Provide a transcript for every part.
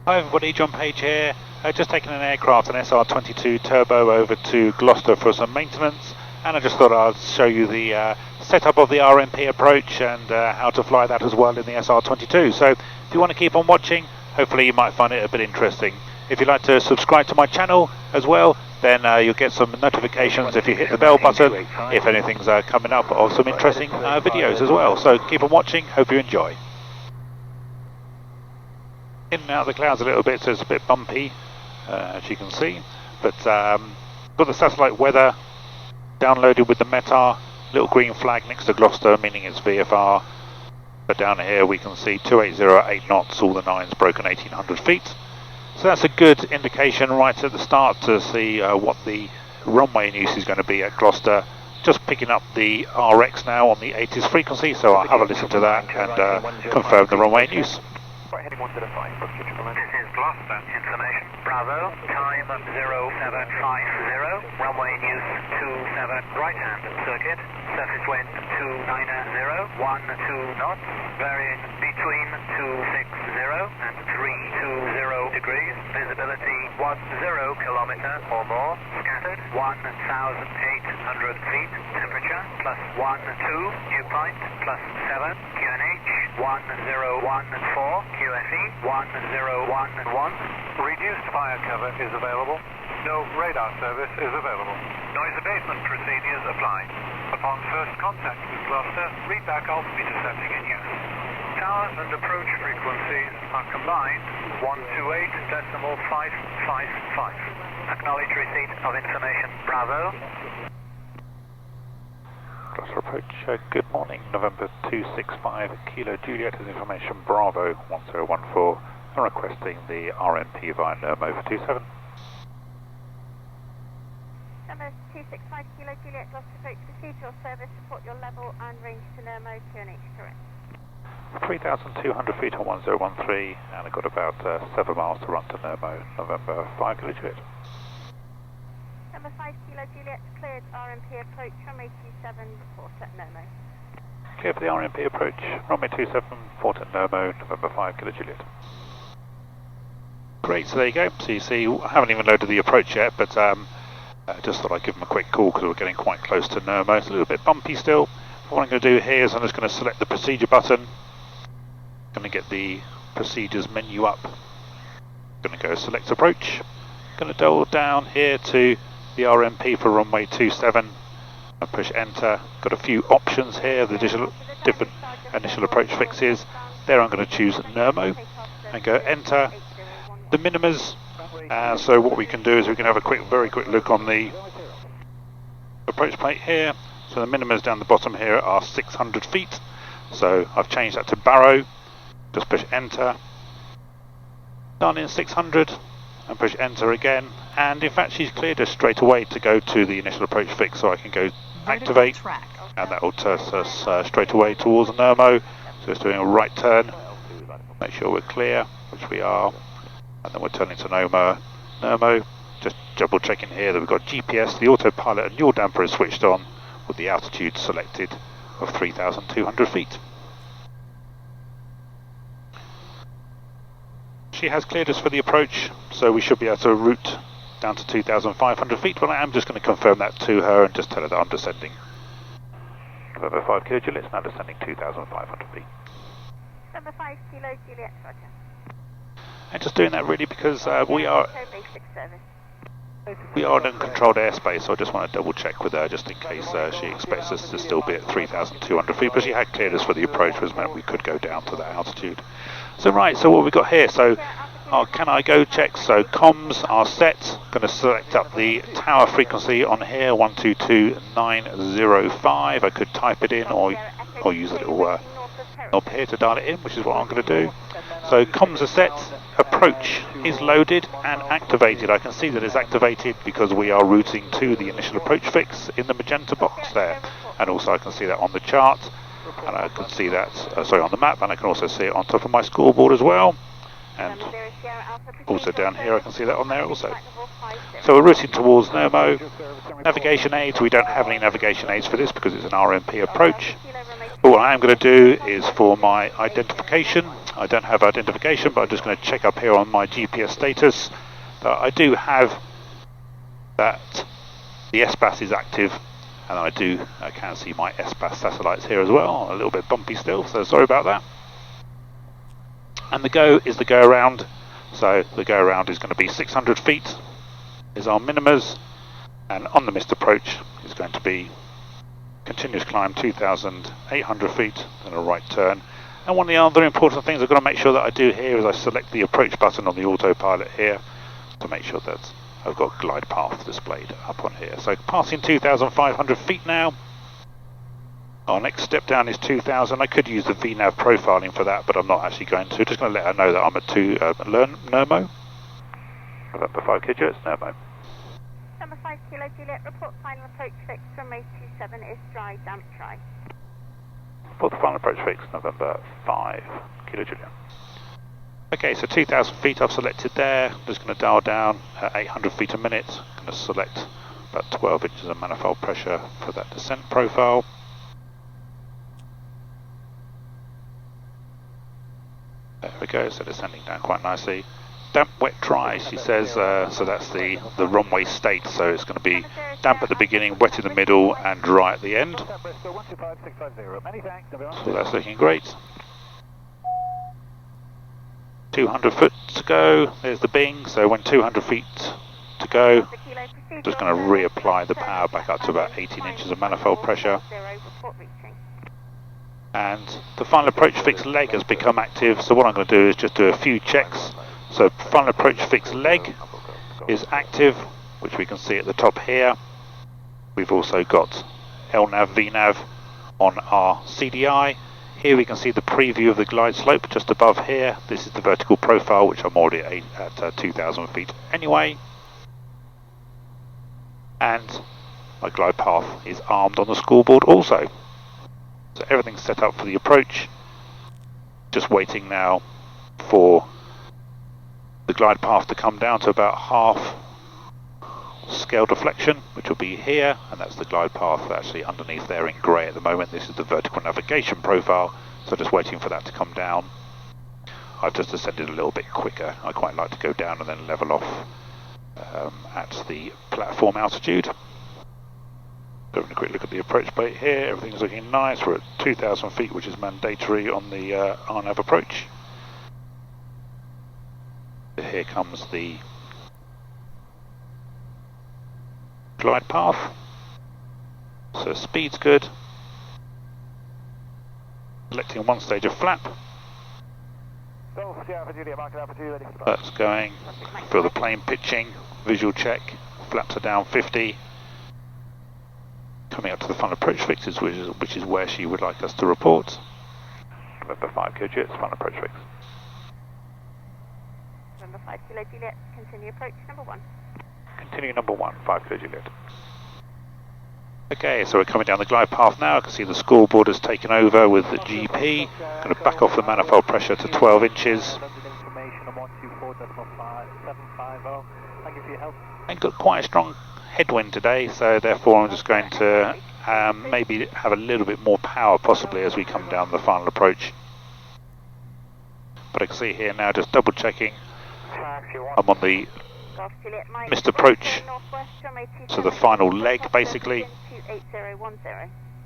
Hi everybody, John Page here. Just taking an aircraft, an SR-22 Turbo, over to Gloucester for some maintenance, and I just thought I'd show you the setup of the RMP approach and how to fly that as well in the SR-22. So if you want to keep on watching, hopefully you might find it a bit interesting. If you'd like to subscribe to my channel as well, then you'll get some notifications if you hit the bell button if anything's coming up, or some interesting videos as well. So keep on watching, hope you enjoy. In and out of the clouds a little bit, so it's a bit bumpy, as you can see. But got the satellite weather downloaded with the METAR, little green flag next to Gloucester, meaning it's VFR. But down here we can see 280 at 8 knots, all the nines broken 1800 feet. So that's a good indication right at the start to see what the runway in use is going to be at Gloucester. Just picking up the RX now on the 80s frequency, so I'll have a listen to that and confirm the runway in use. Heading 1 to the 5, this is Gloucester information. Bravo, time 0750, runway in use 27, right hand circuit, surface wind 290, 12 knots, varying between 260 and 320 degrees, visibility 10 kilometer or more, scattered 1,800 feet, temperature plus 12, dew point plus 7, QNH 1014, QFE 1011. Reduced fire cover is available. No radar service is available. Noise abatement procedures apply. Upon first contact with Gloucester, readback altimeter setting in use. Tower and approach frequencies are combined 128.555. Acknowledge receipt of information. Bravo. Gloucester approach, good morning, November 265 Kilo Juliet is information Bravo 1014. I'm requesting the RMP via Nermo for 27. Number 265 Kilo Juliet, Gloucester approach, proceed your service, support your level and range to Nermo, QNH correct. 3,200 feet on 1013, and I've got about 7 miles to run to Nermo, November 5 Kilo Juliet. Number 5 Kilo Juliet, cleared RMP approach, runway 27, report at Nermo. Clear for the RMP approach, runway 27, port at Nermo, November 5 Kilo Juliet. Great, so there you go. So you see, I haven't even loaded the approach yet, but just thought I'd give them a quick call because we're getting quite close to Nermo. It's a little bit bumpy still. What I'm going to do here is I'm just going to select the procedure button. Going to get the procedures menu up. Going to go select approach. Going to double down here to the RMP for runway 27 and push enter. Got a few options here, the different initial approach fixes. There I'm going to choose Nermo and go enter. The minimas, so what we can do is we can have a very quick look on the approach plate here. So the minimas down the bottom here are 600 feet, so I've changed that to Barrow. Just push enter, done in 600 and push enter again, and in fact she's cleared us straight away to go to the initial approach fix, so I can go activate and that will turn us straight away towards the Nermo. So it's doing a right turn, make sure we're clear, which we are. And then we're turning to Nermo, just double checking here that we've got GPS, the autopilot and yaw damper is switched on with the altitude selected of 3,200 feet. She has cleared us for the approach, so we should be able to route down to 2,500 feet, but I am just going to confirm that to her and just tell her that I'm descending. November 5 Kilo Juliet, now descending 2,500 feet. Number 5 Kilo Juliet, roger. And just doing that really because we are in uncontrolled airspace, so I just want to double check with her just in case she expects us to still be at 3,200 feet, but she had cleared us for the approach, which meant we could go down to that altitude. So right, so what we've got here, so our can I go checks, so comms are set, going to select up the tower frequency on here, 122.905, I could type it in or use a little knob here to dial it in, which is what I'm going to do. So comms are set, approach is loaded and activated. I can see that it's activated because we are routing to the initial approach fix in the magenta box there, and also I can see that on the chart, and I can see that on the map, and I can also see it on top of my scoreboard as well, and also down here I can see that on there also. So we're routing towards Nermo. Navigation aids, we don't have any navigation aids for this because it's an RMP approach. All I am going to do is for my identification. I don't have identification, but I'm just going to check up here on my GPS status that I do have that the SBAS is active, and I can see my SBAS satellites here as well. A little bit bumpy still, so sorry about that. And the go is the go around, so the go around is going to be 600 feet is our minimas, and on the missed approach is going to be continuous climb 2,800 feet and a right turn. And one of the other important things I've got to make sure that I do here is I select the approach button on the autopilot here to make sure that I've got glide path displayed up on here. So passing 2,500 feet now. Our next step down is 2,000. I could use the VNAV profiling for that, but I'm not actually going to. Just going to let her know that I'm at Nermo. November 5 Kilo, Nermo. Number 5 Kilo Juliet, report final approach fix from May 27 is dry, damp, try. For the final approach fix, November 5 Kilo Juliet. Okay, so 2,000 feet I've selected there. I'm just going to dial down at 800 feet a minute. I'm going to select about 12 inches of manifold pressure for that descent profile. There we go, so descending down quite nicely. Damp, wet, dry, she says, so that's the runway state, so it's going to be damp at the beginning, wet in the middle, and dry at the end. So that's looking great. 200 foot to go, there's the Bing, so when 200 feet to go, just going to reapply the power back up to about 18 inches of manifold pressure. And the final approach fix leg has become active, so what I'm going to do is just do a few checks. So final approach fix leg is active, which we can see at the top here. We've also got LNAV, VNAV on our CDI. Here we can see the preview of the glide slope just above here. This is the vertical profile, which I'm already at 2,000 feet anyway. And my glide path is armed on the scoreboard also. So everything's set up for the approach. Just waiting now for the glide path to come down to about half scale deflection, which will be here, and that's the glide path actually underneath there in grey at the moment. This is the vertical navigation profile, so just waiting for that to come down. I've just descended a little bit quicker. I quite like to go down and then level off at the platform altitude. Having a quick look at the approach plate here, everything's looking nice. We're at 2,000 feet, which is mandatory on the RNAV approach. Here comes the glide path. So speed's good. Selecting one stage of flap. That's going. Feel the plane pitching. Visual check. Flaps are down 50. Coming up to the final approach fixes, which is where she would like us to report. November 5 Kilo Juliet, final approach fix. November 5 Kilo Juliet, continue approach number 1. Continue number 1, 5 Kilo Juliet. Okay, so we're coming down the glide path now. I can see the scoreboard has taken over with the GP. Going to back off the manifold pressure to 12 inches. And got quite a strong headwind today, so therefore I'm just going to maybe have a little bit more power possibly as we come down the final approach. But I can see here now, just double checking, I'm on the missed approach, so the final leg basically.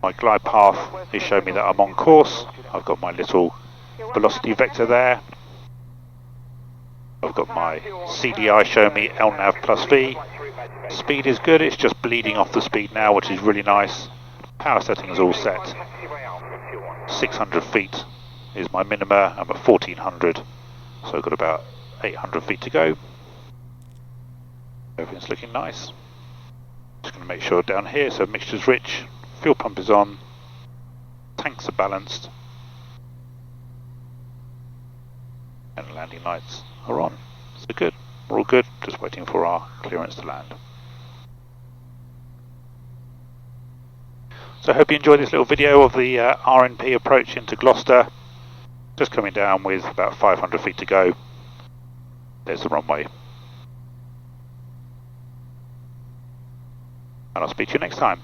My glide path is showing me that I'm on course. I've got my little velocity vector there. I've got my CDI showing me LNAV plus V. Speed is good, it's just bleeding off the speed now, which is really nice. Power setting is all set. 600 feet is my minima. I'm at 1400, so I've got about 800 feet to go. Everything's looking nice. Just going to make sure down here, so mixture's rich, fuel pump is on, tanks are balanced, and landing lights are on. So good, we're all good, just waiting for our clearance to land. So I hope you enjoyed this little video of the RNP approach into Gloucester. Just coming down with about 500 feet to go. There's the runway. And I'll speak to you next time.